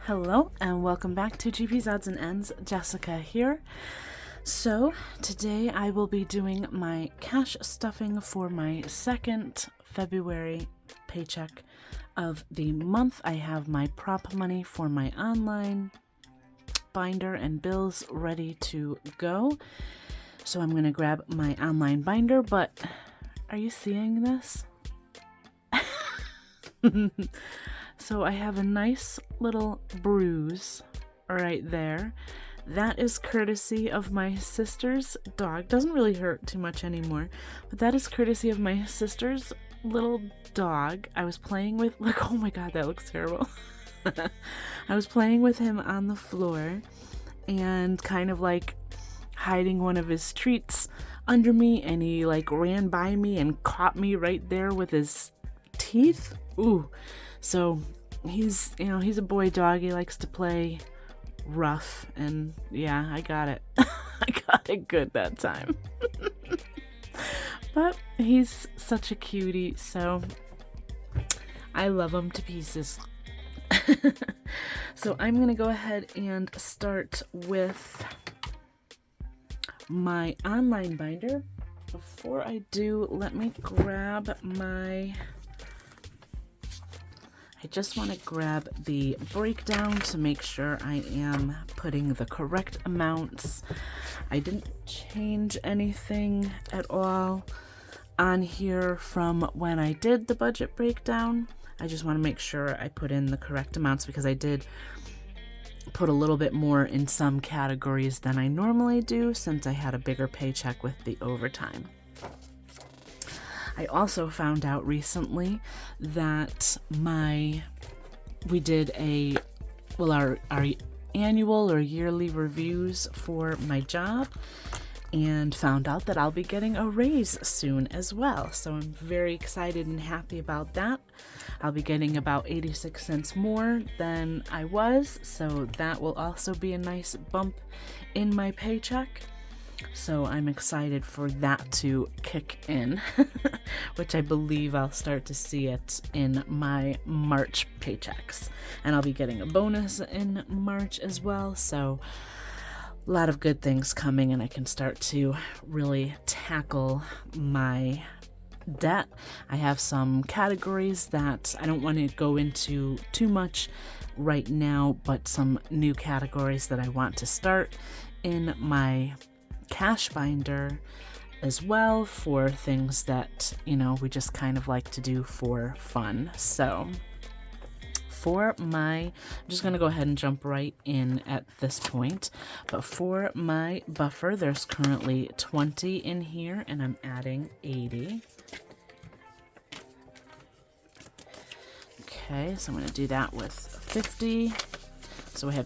Hello and welcome back to GP's Odds and Ends. Jessica here. So today I will be doing my cash stuffing for my second February paycheck of the month. I have my prop money for my online binder and bills ready to go. So I'm going to grab my online binder, but are you seeing this? So I have a nice little bruise right there. That is courtesy of my sister's dog. Doesn't really hurt too much anymore, but that is courtesy of my sister's little dog. I was playing with, look, oh my God, that looks terrible. I was playing with him on the floor and kind of like hiding one of his treats under me, and he like ran by me and caught me right there with his teeth. Ooh. So he's a boy dog. He likes to play rough, and yeah, I got it. I got it good that time. But he's such a cutie, so I love him to pieces. So I'm gonna go ahead and start with my online binder. Before I do, let me grab I just want to grab the breakdown to make sure I am putting the correct amounts. I didn't change anything at all on here from when I did the budget breakdown. I just want to make sure I put in the correct amounts because I did put a little bit more in some categories than I normally do since I had a bigger paycheck with the overtime. I also found out recently that we did our annual or yearly reviews for my job, and found out that I'll be getting a raise soon as well. So I'm very excited and happy about that. I'll be getting about 86 cents more than I was, so that will also be a nice bump in my paycheck. So I'm excited for that to kick in, which I believe I'll start to see it in my March paychecks. And I'll be getting a bonus in March as well, so a lot of good things coming, and I can start to really tackle my debt. I have some categories that I don't want to go into too much right now, but some new categories that I want to start in my cash binder as well, for things that, we just kind of like to do for fun. So I'm just going to go ahead and jump right in at this point. But for my buffer, there's currently 20 in here, and I'm adding 80. Okay, so I'm going to do that with 50. So I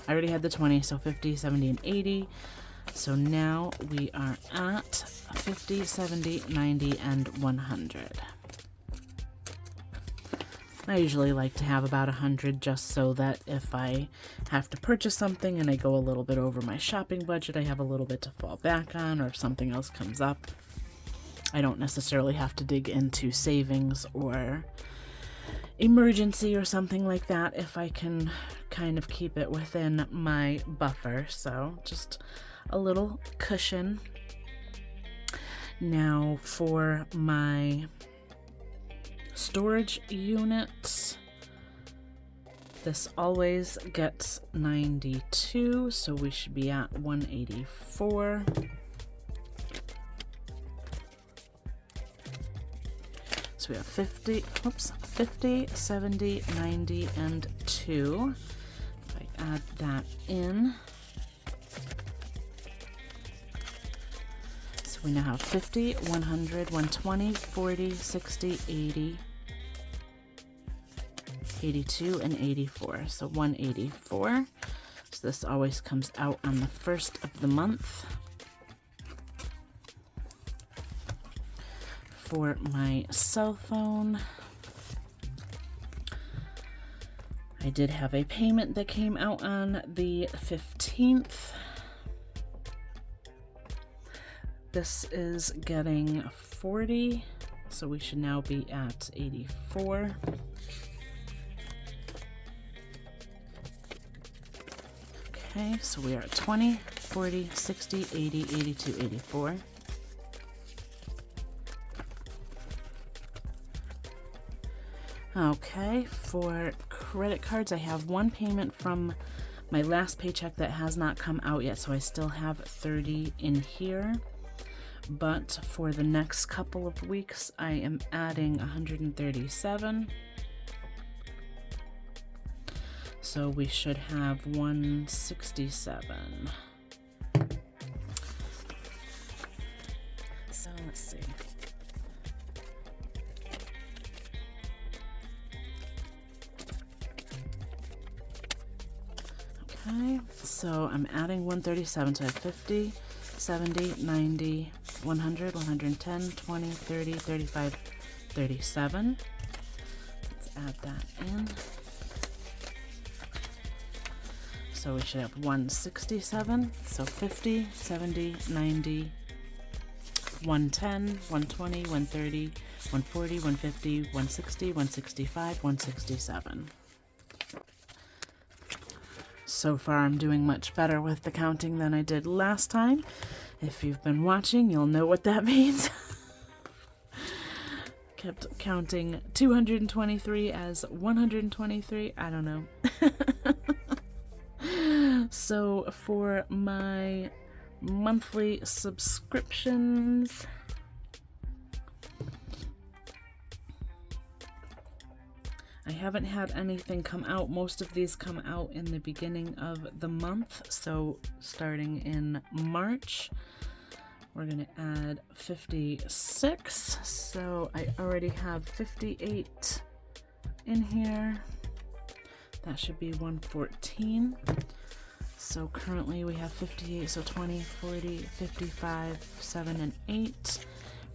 already had the 20, so 50, 70, and 80. So now we are at 50, 70, 90, and 100. I usually like to have about 100 just so that if I have to purchase something and I go a little bit over my shopping budget, I have a little bit to fall back on, or if something else comes up, I don't necessarily have to dig into savings or emergency or something like that if I can kind of keep it within my buffer. So just a little cushion. Now for my storage unit, this always gets 92, so we should be at 184. So we have 50, 70, 90, and 2. If I add that in, we now have 50, 100, 120, 40, 60, 80, 82, and 84. So 184. So this always comes out on the first of the month. For my cell phone, I did have a payment that came out on the 15th. This is getting 40, so we should now be at 84. Okay, so we are at 20, 40, 60, 80, 82, 84. Okay, for credit cards, I have one payment from my last paycheck that has not come out yet, so I still have 30 in here. But for the next couple of weeks, I am adding 137. So we should have 167. So let's see. Okay, so I'm adding 137, so I have 50, 70, 90, 100, 110, 20, 30, 35, 37. Let's add that in. So we should have 167, so 50, 70, 90, 110, 120, 130, 140, 150, 160, 165, 167. So far I'm doing much better with the counting than I did last time. If you've been watching, you'll know what that means. Kept counting 223 as 123. I don't know. So for my monthly subscriptions, I haven't had anything come out. Most of these come out in the beginning of the month. So starting in March, we're going to add 56. So I already have 58 in here. That should be 114. So currently we have 58, so 20, 40, 55, 7, and 8.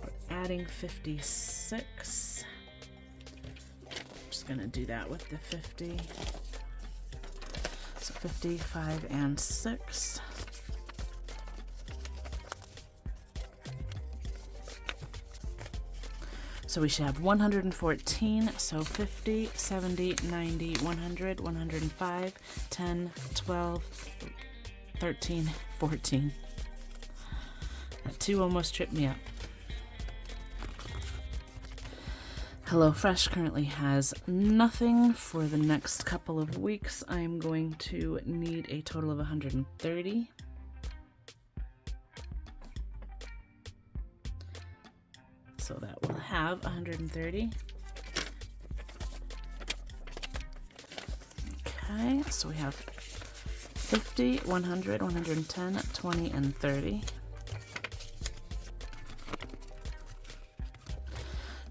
We're adding 56. Just gonna do that with the 50. So 50, 5, and 6. So we should have 114, so 50, 70, 90, 100, 105, 10, 12, 13, 14. That 2 almost tripped me up. HelloFresh currently has nothing for the next couple of weeks. I'm going to need a total of 130. So that will have 130. Okay, so we have 50, 100, 110, 20, and 30.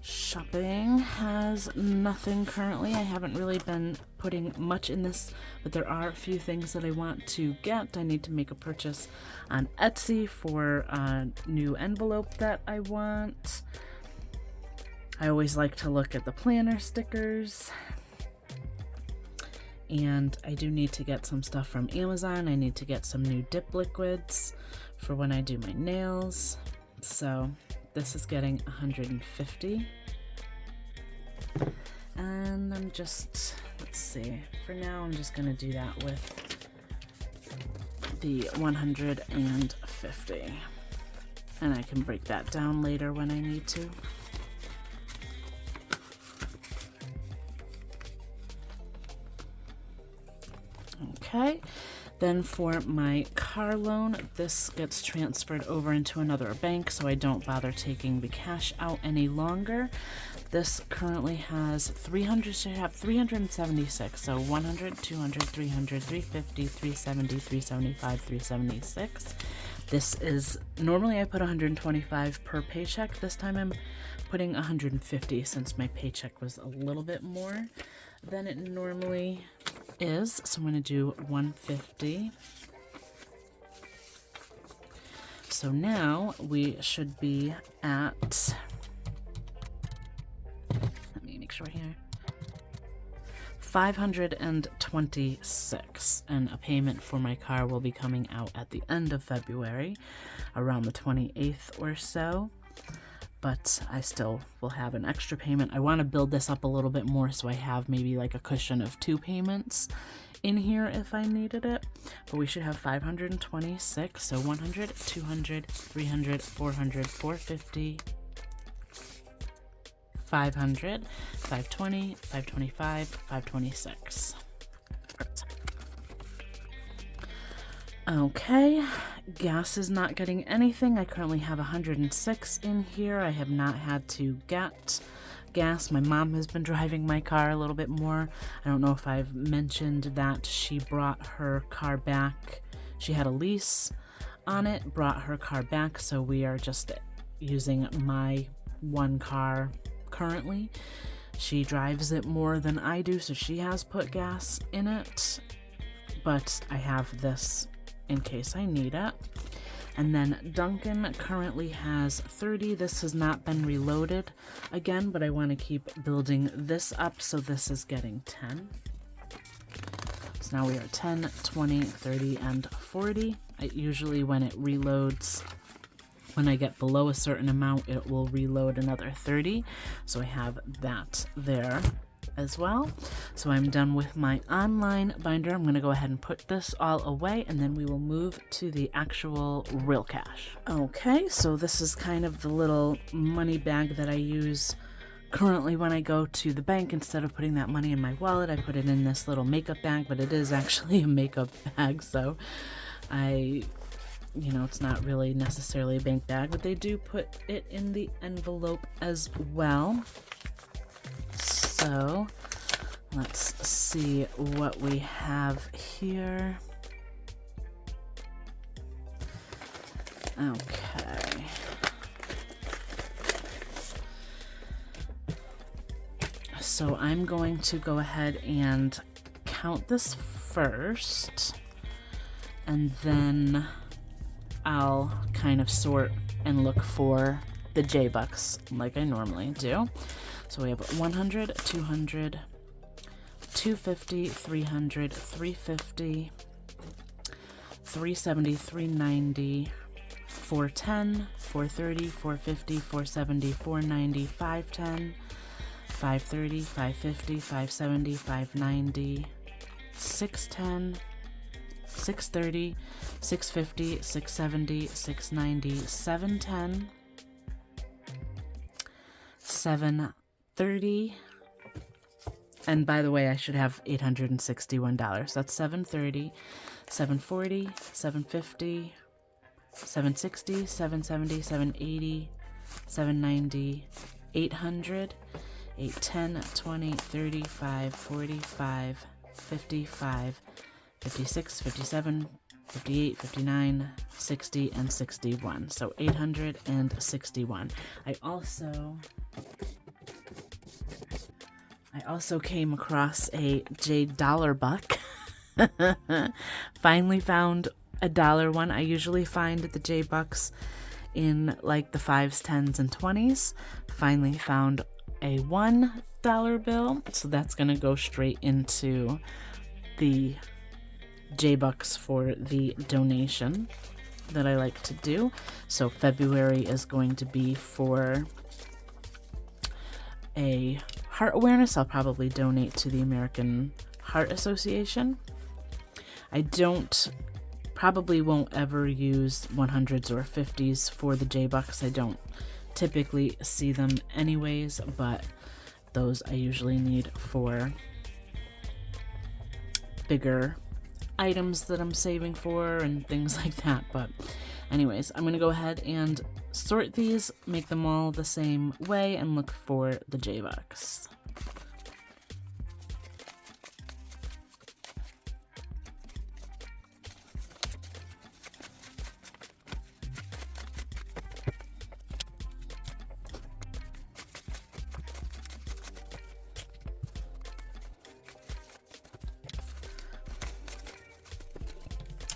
Shopping has nothing currently. I haven't really been putting much in this, but there are a few things that I want to get. I need to make a purchase on Etsy for a new envelope that I want. I always like to look at the planner stickers. And I do need to get some stuff from Amazon. I need to get some new dip liquids for when I do my nails. So this is getting 150. And I'm just, let's see, for now I'm just gonna do that with the 150. And I can break that down later when I need to. Okay, then for my car loan, this gets transferred over into another bank, so I don't bother taking the cash out any longer. This currently has 300, should have 376, so 100, 200, 300, 350, 370, 375, 376. This is, normally I put 125 per paycheck. This time I'm putting 150 since my paycheck was a little bit more than it normally is. So I'm going to do 150. So now we should be at, let me make sure here, 526, and a payment for my car will be coming out at the end of February, around the 28th or so. But I still will have an extra payment. I want to build this up a little bit more so I have maybe like a cushion of 2 payments in here if I needed it, but we should have 526. So 100, 200, 300, 400, 450, 500, 520, 525, 526. Okay, gas is not getting anything. I currently have 106 in here. I have not had to get gas. My mom has been driving my car a little bit more. I don't know if I've mentioned that she brought her car back. She had a lease on it, brought her car back, so we are just using my one car currently. She drives it more than I do, so she has put gas in it, but I have this in case I need it. And then Duncan currently has 30. This has not been reloaded again, but I want to keep building this up, so this is getting 10. So now we are 10, 20, 30, and 40. Usually when it reloads, when I get below a certain amount, it will reload another 30. So I have that there as well. So I'm done with my online binder. I'm going to go ahead and put this all away, and then we will move to the actual real cash. Okay, so this is kind of the little money bag that I use currently when I go to the bank. Instead of putting that money in my wallet, I put it in this little makeup bag, but it is actually a makeup bag, so it's not really necessarily a bank bag, but they do put it in the envelope as well. So let's see what we have here. Okay. So I'm going to go ahead and count this first, and then I'll kind of sort and look for the J-Bucks like I normally do. So we have 100, 200, 250, 300, 350, 370, 390, 410, 430, 450, 470, 490, 510, 530, 550, 570, 590, 610, 630, 650, 670, 690, 710, 730, and by the way, I should have $861. That's 730, 740, 750, 760, 770, 780, 790, 800, 810, 20, 35, 45, 55, 56, 57, 58, 59, 60, and 61. So 861. I also came across a $J buck. Finally found a dollar one. I usually find the J-Bucks in like the 5s, 10s, and 20s. Finally found a $1 bill. So that's going to go straight into the J-Bucks for the donation that I like to do. So February is going to be for a heart awareness. I'll probably donate to the American Heart Association. I probably won't ever use 100s or 50s for the J-Bucks. I don't typically see them anyways, but those I usually need for bigger items that I'm saving for and things like that. But anyways, I'm going to go ahead and sort these, make them all the same way, and look for the J-Bucks.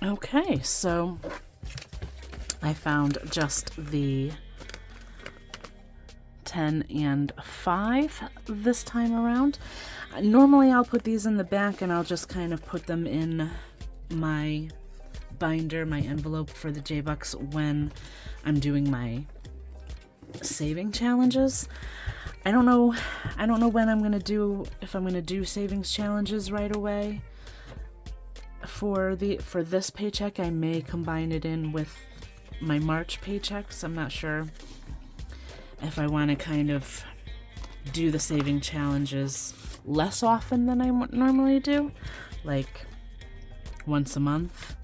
Okay, so I found just the 10 and 5 this time around. Normally I'll put these in the back and I'll just kind of put them in my binder, my envelope for the J-Bucks when I'm doing my saving challenges. I don't know when I'm going to do, if I'm going to do savings challenges right away. for this paycheck, I may combine it in with my March paychecks. I'm not sure if I want to kind of do the saving challenges less often than I normally do, like once a month.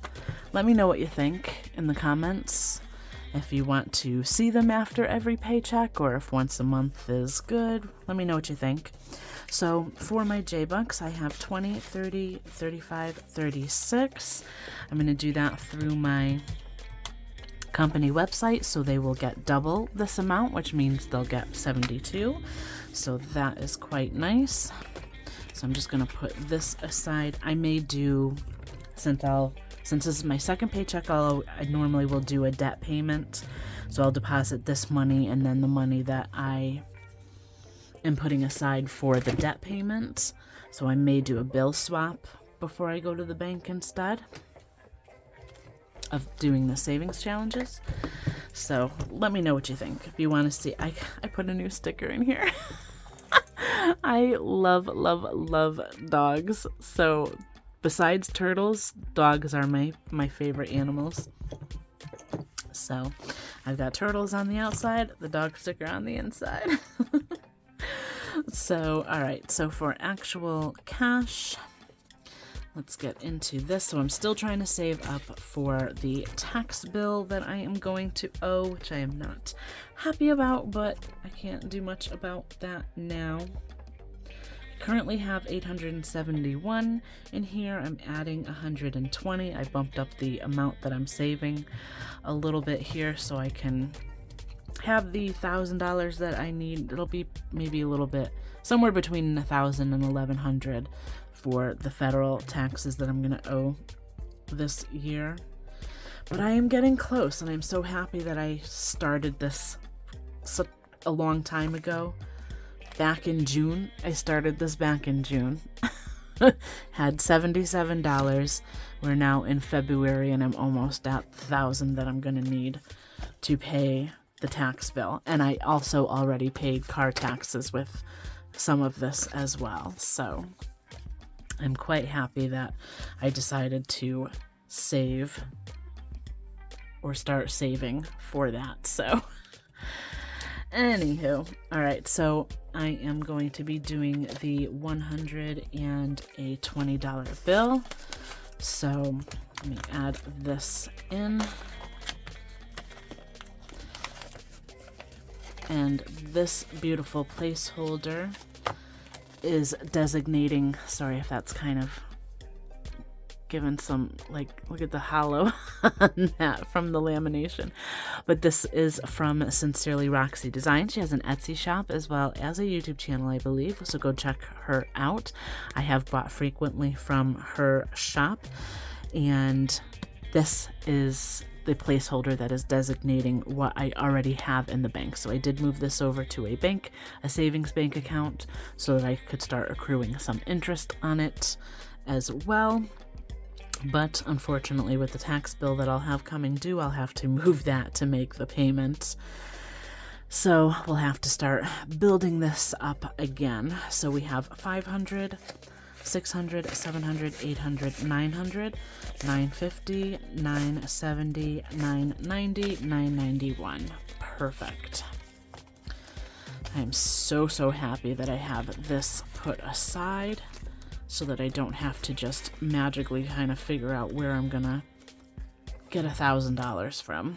Let me know what you think in the comments. If you want to see them after every paycheck, or if once a month is good, let me know what you think. So for my J-Bucks, I have 20, 30, 35, 36. I'm going to do that through my company website, so they will get double this amount, which means they'll get 72. So that is quite nice. So I'm just going to put this aside. I may do, since this is my second paycheck, I normally will do a debt payment. So I'll deposit this money and then the money that I am putting aside for the debt payment. So I may do a bill swap before I go to the bank instead of doing the savings challenges. So let me know what you think. If you want to see, I put a new sticker in here. I love, love, love dogs. So besides turtles, dogs are my favorite animals. So I've got turtles on the outside, the dog sticker on the inside. So, all right, so for actual cash, let's get into this. So I'm still trying to save up for the tax bill that I am going to owe, which I am not happy about, but I can't do much about that now. I currently have 871 in here. I'm adding 120. I bumped up the amount that I'm saving a little bit here so I can have the $1,000 that I need. It'll be maybe a little bit, somewhere between $1,000 and $1,100 for the federal taxes that I'm going to owe this year. But I am getting close, and I'm so happy that I started this a long time ago. Back in June. I started this back in June. Had $77. We're now in February, and I'm almost at $1,000 that I'm going to need to pay the tax bill. And I also already paid car taxes with some of this as well. So I'm quite happy that I decided to save or start saving for that. So anywho, all right, so I am going to be doing the $100 and a $20 bill. So let me add this in. And this beautiful placeholder is designating, sorry if that's kind of given some, like, look at the hollow on that from the lamination. But this is from Sincerely Roxy Design. She has an Etsy shop as well as a YouTube channel, I believe. So go check her out. I have bought frequently from her shop. And this is the placeholder that is designating what I already have in the bank. So I did move this over to a bank, a savings bank account, so that I could start accruing some interest on it as well. But unfortunately, with the tax bill that I'll have coming due, I'll have to move that to make the payment. So we'll have to start building this up again. So we have 500, 600, 700, 800, 900, 950, 970, 990, 991. Perfect. I'm so happy that I have this put aside so that I don't have to just magically kind of figure out where I'm gonna get $1,000 from.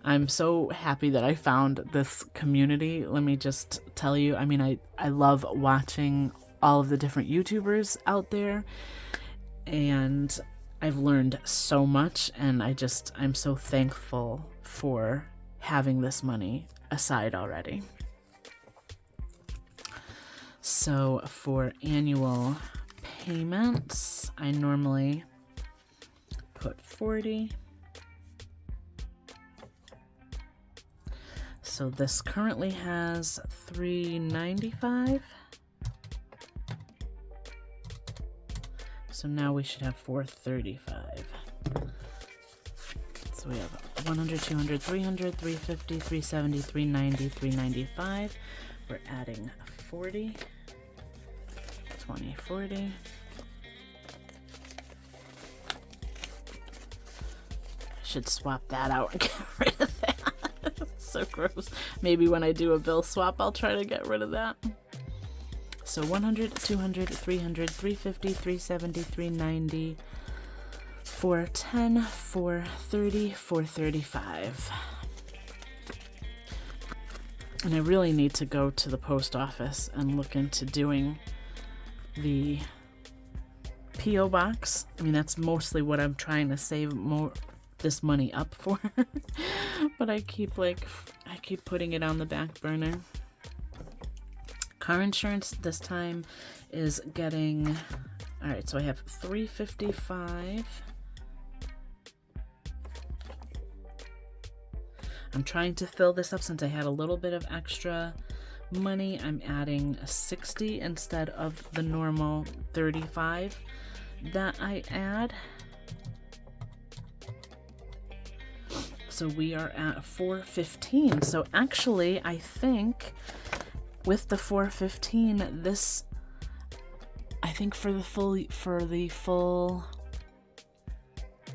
I'm so happy that I found this community. Let me just tell you, I mean, I love watching all of the different YouTubers out there, and I've learned so much, and I'm so thankful for having this money aside already. So for annual payments, I normally put 40. So this currently has $395. So now we should have $435. So we have 100, 200, 300, 350, 370, 390, 395. We're adding 40, 20, 40. Should swap that out and get rid of that. So gross. Maybe when I do a bill swap, I'll try to get rid of that. So 100, 200, 300, 350, 370, 390, 410, 430, 435. And I really need to go to the post office and look into doing the P.O. box. I mean, that's mostly what I'm trying to save this money up for. But I keep putting it on the back burner. Car insurance this time is getting, all right, so I have $355. I'm trying to fill this up since I had a little bit of extra money. I'm adding $60 instead of the normal $35 that I add. So we are at $415. So actually, I think with the $415, this, I think for the full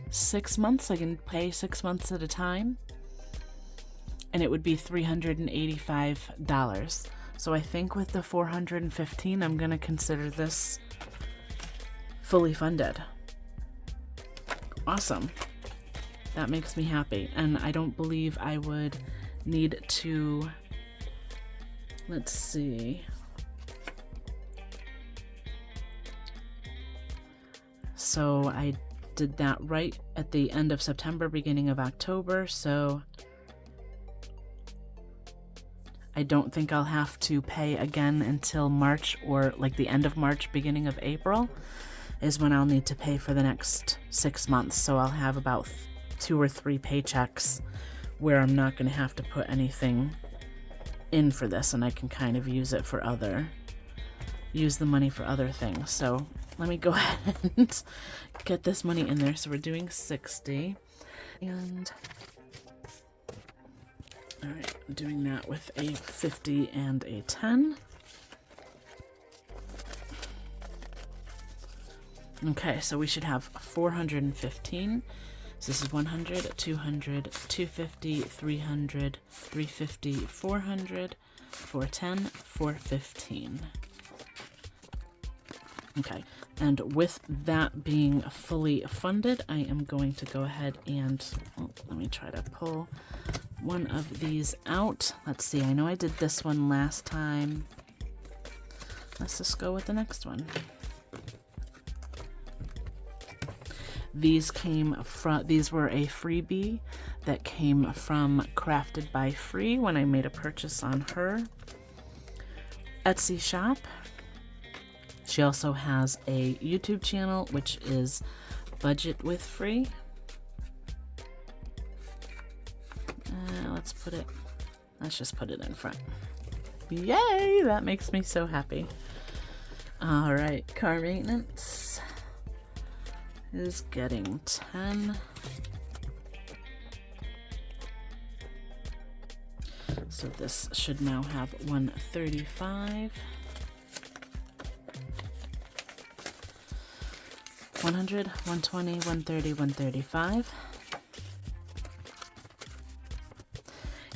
6 months, I can pay 6 months at a time, and it would be $385. So I think with the $415, I'm gonna consider this fully funded. Awesome. That makes me happy, and I don't believe I would need to, let's see. So I did that right at the end of September, beginning of October, so I don't think I'll have to pay again until March, or like the end of March, beginning of April is when I'll need to pay for the next 6 months. So I'll have about 2 or 3 paychecks where I'm not going to have to put anything in for this, and I can kind of use the money for other things. So let me go ahead and get this money in there. So we're doing 60, and all right, I'm doing that with a 50 and a 10. Okay, so we should have 415. So this is 100, 200, 250, 300, 350, 400, 410, 415. Okay, and with that being fully funded, I am going to go ahead and, let me try to pull one of these out. Let's see, I know I did this one last time. Let's just go with the next one. These were a freebie that came from Crafted by Free when I made a purchase on her Etsy shop. She also has a YouTube channel, which is Budget with Free. Let's just put it in front. Yay! That makes me so happy. All right, car maintenance is getting 10. So this should now have 135. 100, 120, 130, 135.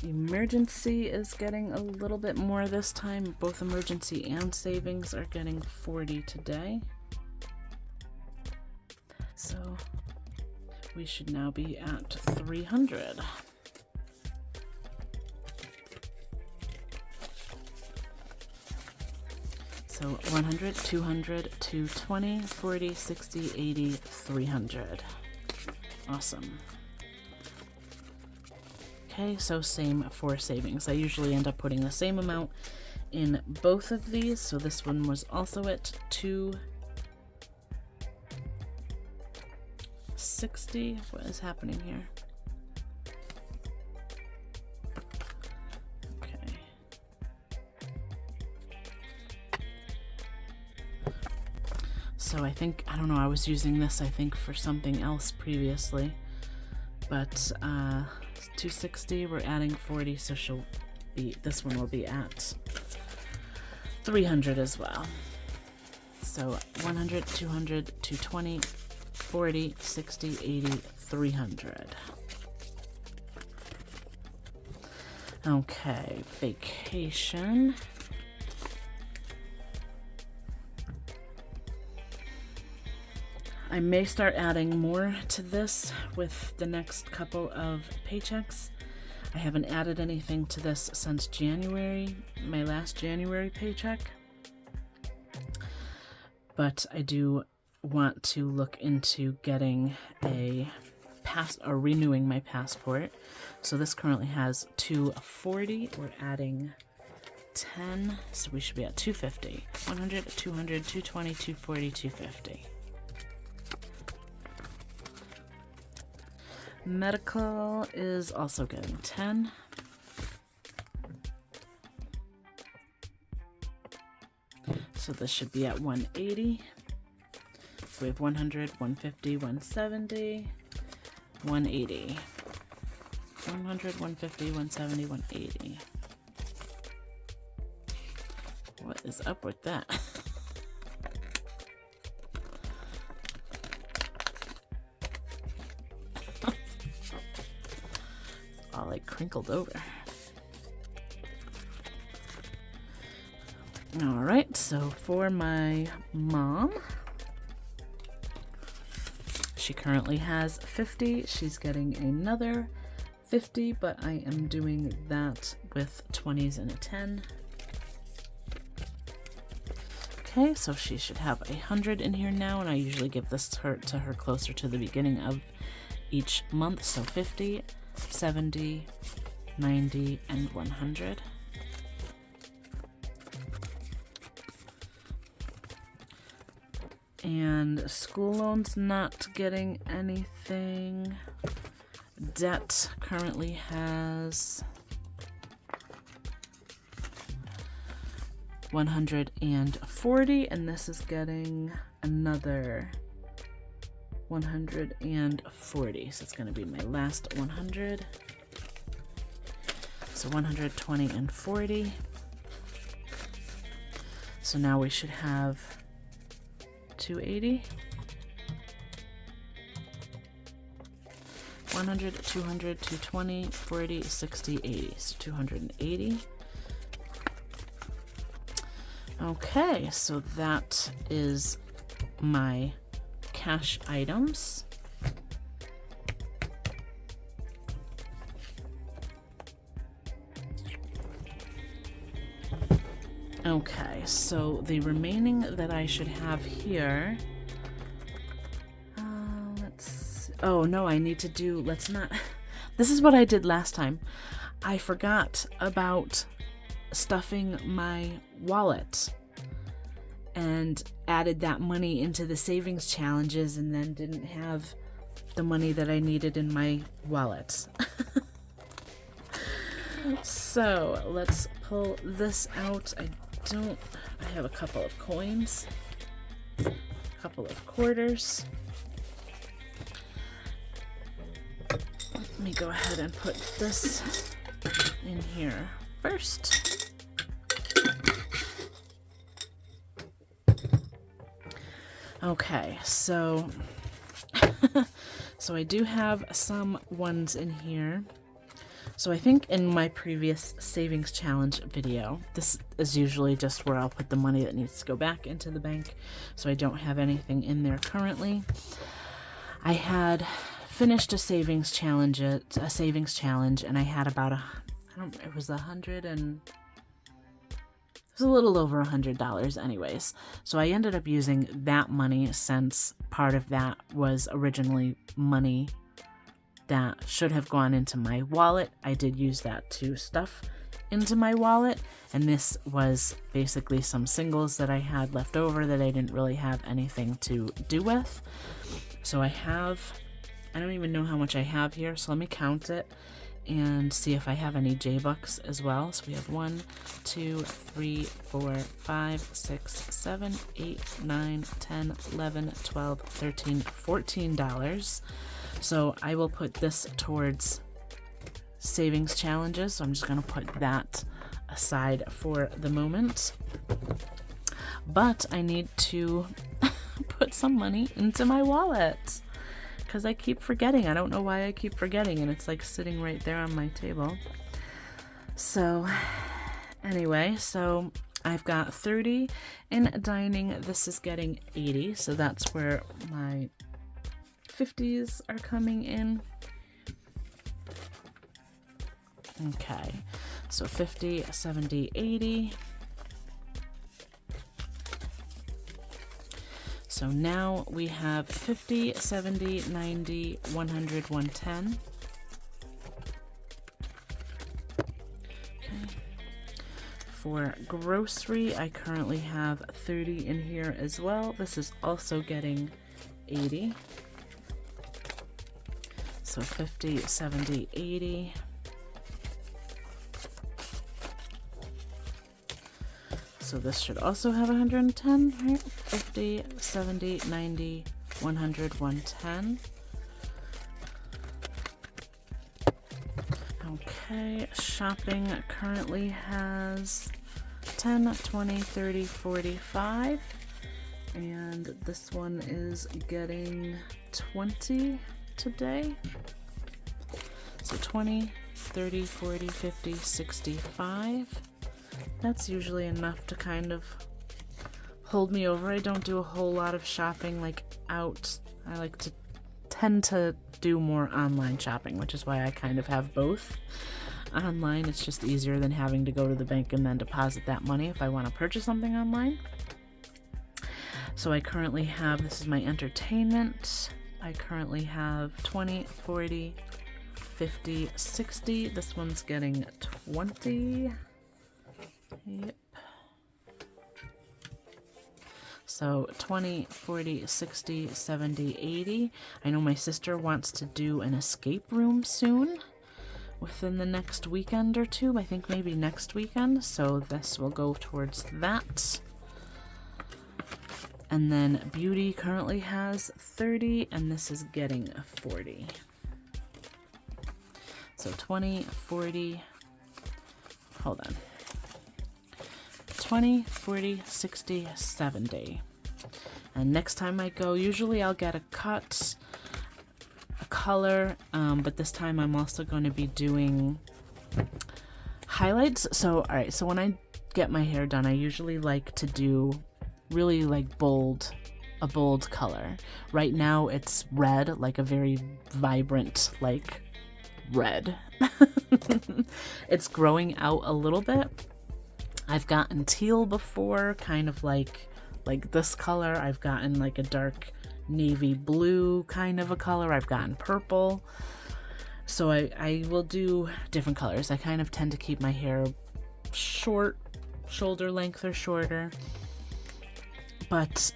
Emergency is getting a little bit more this time. Both emergency and savings are getting 40 today. So we should now be at 300. So 100, 200, 220, 40, 60, 80, 300. Awesome. Okay, so same for savings. I usually end up putting the same amount in both of these. So this one was also at 260. What is happening here? Okay. So I think, I don't know, I was using this, I think, for something else previously. But 260, we're adding 40, so this one will be at 300 as well. So 100, 200, 220, 40, 60, 80, $300. Okay, vacation. I may start adding more to this with the next couple of paychecks. I haven't added anything to this since January, my last January paycheck. But I do want to look into getting or renewing my passport. So this currently has 240. We're adding 10, so we should be at 250. 100, 200, 220, 240, 250. Medical is also getting 10. So this should be at 180. So we have 100, 150, 170, 180. 100, 150, 170, 180. What is up with that? It's all like crinkled over. All right, so for my mom, she currently has 50. She's getting another 50, but I am doing that with 20s and a 10. Okay, so she should have 100 in here now, and I usually give this to her closer to the beginning of each month. So 50, 70, 90, and 100. And school loans not getting anything. Debt currently has 140, and this is getting another 140. So it's going to be my last 100. So 120 and 40. So now we should have 280. 100, 200, 220, 40, 60, 80. So 280. Okay, so that is my cash items. Okay, so the remaining that I should have here, oh no, I need to do, this is what I did last time. I forgot about stuffing my wallet and added that money into the savings challenges and then didn't have the money that I needed in my wallet. So let's pull this out. I have a couple of coins, a couple of quarters. Let me go ahead and put this in here first. Okay, so I do have some ones in here. So I think in my previous savings challenge video, this is usually just where I'll put the money that needs to go back into the bank. So I don't have anything in there currently. I had finished a savings challenge, and I had about it was a little over $100 anyways. So I ended up using that money, since part of that was originally money that should have gone into my wallet. I did use that to stuff into my wallet, and this was basically some singles that I had left over that I didn't really have anything to do with. So I don't even know how much I have here, so let me count it and see if I have any J-Bucks as well. So we have 1, 2, 3, 4, 5, 6, 7, 8, 9, 10, 11, 12, 13, $14. So I will put this towards savings challenges. So I'm just going to put that aside for the moment. But I need to put some money into my wallet. because I keep forgetting. I don't know why I keep forgetting, and it's like sitting right there on my table. So anyway, so I've got 30 in dining. This is getting 80, so that's where my 50s are coming in. Okay, so 50, 70, 80. So now we have 50, 70, 90, 100, 110. Okay. For grocery, I currently have 30 in here as well. This is also getting 80. So 50, 70, 80. So this should also have 110, right? 50, 70, 90, 100, 110. Okay, shopping currently has 10, 20, 30, 45. And this one is getting 20 today. So 20, 30, 40, 50, 65. That's usually enough to kind of hold me over. I don't do a whole lot of shopping like out. I like to tend to do more online shopping, which is why I kind of have both. Online, it's just easier than having to go to the bank and then deposit that money if I want to purchase something online. So I currently have, this is my entertainment. I currently have 20, 40, 50, 60. This one's getting 20. Yep. So 20, 40, 60, 70, 80. I know my sister wants to do an escape room soon, within the next weekend or two. I think maybe next weekend. So this will go towards that. And then beauty currently has 30, and this is getting 40. So 20, 40, hold on. 20, 40, 60, 70. And next time I go, usually I'll get a cut, a color, but this time I'm also going to be doing highlights. So, all right, so when I get my hair done, I usually like to do really like a bold color. Right now it's red, like a very vibrant, like red. It's growing out a little bit. I've gotten teal before, kind of like this color. I've gotten like a dark navy blue kind of a color. I've gotten purple. So I will do different colors. I kind of tend to keep my hair short, shoulder length or shorter. But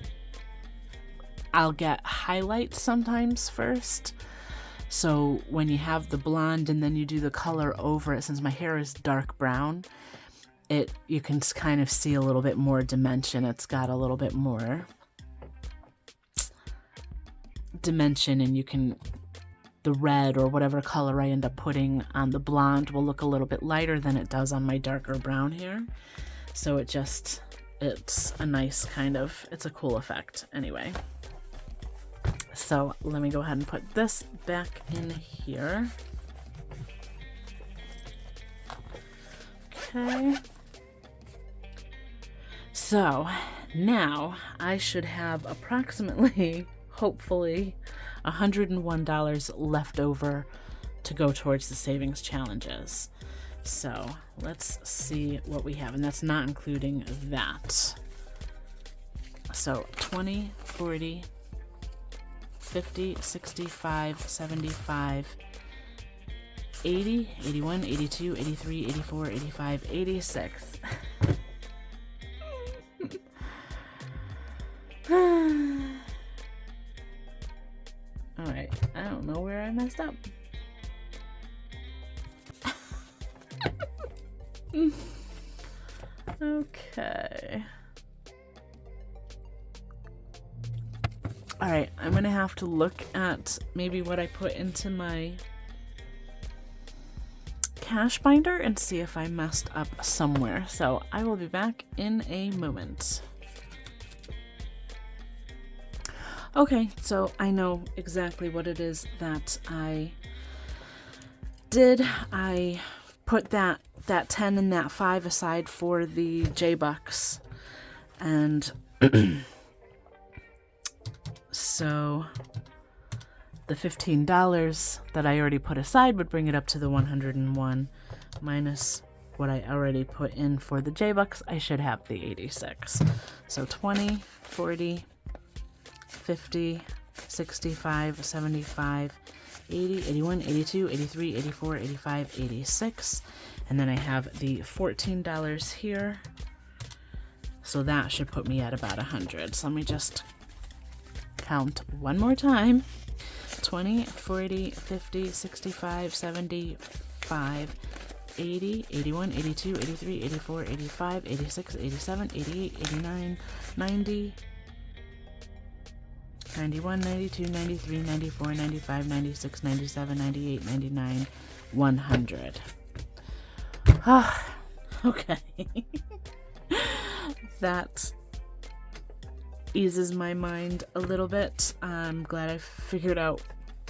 I'll get highlights sometimes first. So when you have the blonde and then you do the color over it, since my hair is dark brown, you can kind of see a little bit more dimension. It's got a little bit more dimension, and you can, the red or whatever color I end up putting on the blonde will look a little bit lighter than it does on my darker brown hair. So it's a nice kind of, it's a cool effect anyway. So let me go ahead and put this back in here. Okay. So now I should have approximately, hopefully, $101 left over to go towards the savings challenges. So let's see what we have, and that's not including that. So 20, 40, 50, 65, 75, 80, 81, 82, 83, 84, 85, 86. Alright, I don't know where I messed up. Okay. Alright, I'm gonna have to look at maybe what I put into my cash binder and see if I messed up somewhere. So I will be back in a moment. Okay, so I know exactly what it is that I did. I put that 10 and that 5 aside for the J-Bucks. And so the $15 that I already put aside would bring it up to the 101 minus what I already put in for the J-Bucks. I should have the 86. So 20, 40, 50, 65, 75, 80, 81, 82, 83, 84, 85, 86. And then I have the $14 here. So that should put me at about 100. So let me just count one more time. 20, 40, 50, 65, 75, 80, 81, 82, 83, 84, 85, 86, 87, 88, 89, 90, 91, 92, 93, 94, 95, 96, 97, 98, 99, 100. Okay. That eases my mind a little bit. I'm glad I figured out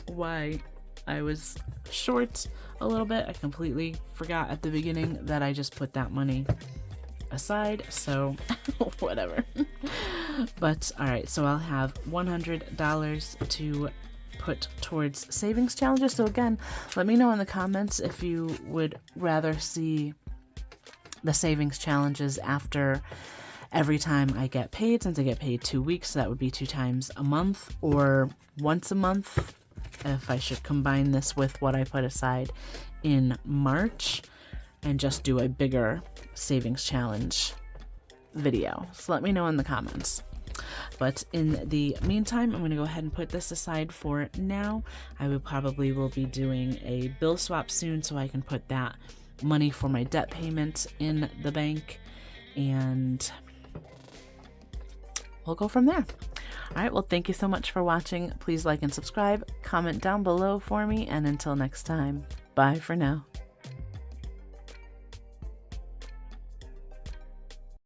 why I was short a little bit. I completely forgot at the beginning that I just put that money aside, so whatever. But all right, so I'll have $100 to put towards savings challenges. So again, let me know in the comments if you would rather see the savings challenges after every time I get paid, since I get paid 2 weeks, so that would be 2 times a month, or once a month if I should combine this with what I put aside in March and just do a bigger savings challenge video. So let me know in the comments. But in the meantime, I'm going to go ahead and put this aside for now. I will probably be doing a bill swap soon so I can put that money for my debt payment in the bank, and we'll go from there. All right, well, thank you so much for watching. Please like and subscribe, comment down below for me, and until next time, bye for now.